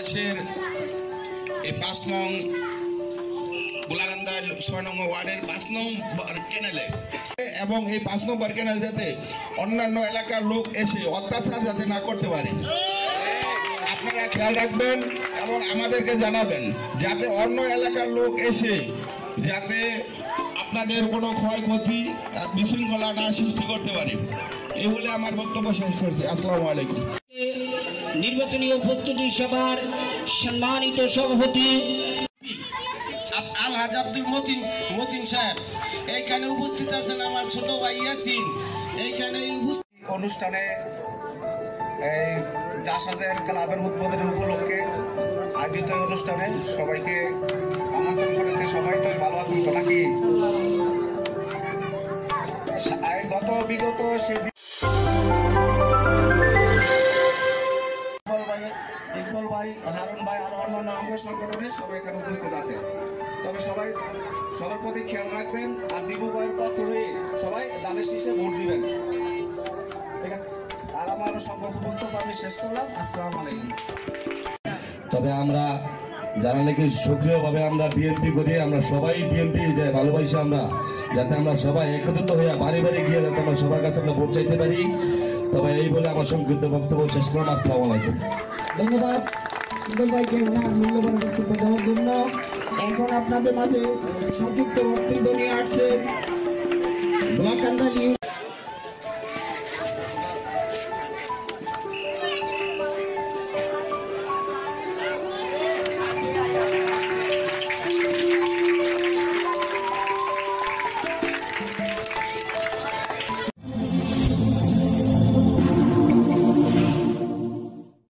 রাজশাহীর এই 5 নং গোলাকান্দা 6 নং ওয়ার্ডের 5 নং ক্যানেলে এবং এই 5 নম্বর ক্যানেল যাতে অন্যান্য এলাকার লোক এসে অত্যাচার যাতে না করতে পারে আপনারা খেয়াল রাখবেন এবং আমাদেরকে জানাবেন যাতে অন্য এলাকার লোক এসে যাতে আপনাদের কোনো ক্ষয়ক্ষতি বিশৃঙ্খলা না সৃষ্টি করতে পারে এই বলে আমার বক্তব্য শেষ করছি। আসসালামু আলাইকুম। নির্বাচনী প্রস্তুতি সভার সম্মানিত সভাপতি আলহাজ আব্দুল মতিন সাহেব এইখানে উপস্থিত আছেন, আমার ছোট ভাই ইয়াসিন এইখানে অনুষ্ঠানে এই জাসাজের ক্লাবের উদ্বোধনের উপলক্ষে আয়োজিত অনুষ্ঠানে সবাইকে আমন্ত্রণ করেছে। সবাই তো ভালো আছেন তো নাকি? বিগত ইকবাল ভাই, হারুন ভাই আর অন্যান্য অঙ্গ সংগঠনে সবাই এখানে উপস্থিত আছে। তবে সবার প্রতি খেয়াল রাখবেন আর দিবু ভাইয়ের পক্ষ হয়ে সবাই দানের শীষে ভোট দিবেন, ঠিক আছে? আর আমার সম্পর্ক বক্তব্য আমি শেষ করলাম। আসসালামু আলাইকুম। তবে আমরা যারা নাকি সক্রিয়ভাবে আমরা বিএনপি করি, আমরা সবাই বিএনপি ভালোবাসি, আমরা যাতে আমরা সবাই একত্রিত হয়ে বাড়ি বাড়ি গিয়ে যাতে আমরা সবার কাছে আমরা ভোট চাইতে পারি। তবে এই বলে আমার সংক্ষিপ্ত বক্তব্য শেষ করলাম। আসসালামু আলাইকুম। ধন্যবাদ ইকবাল ভাইকে ওনার মূল্যবান বক্তব্য দেওয়ার জন্য। এখন আপনাদের মাঝে সংক্ষিপ্ত বক্তব্য নিয়ে আসছে গোলাকান্দা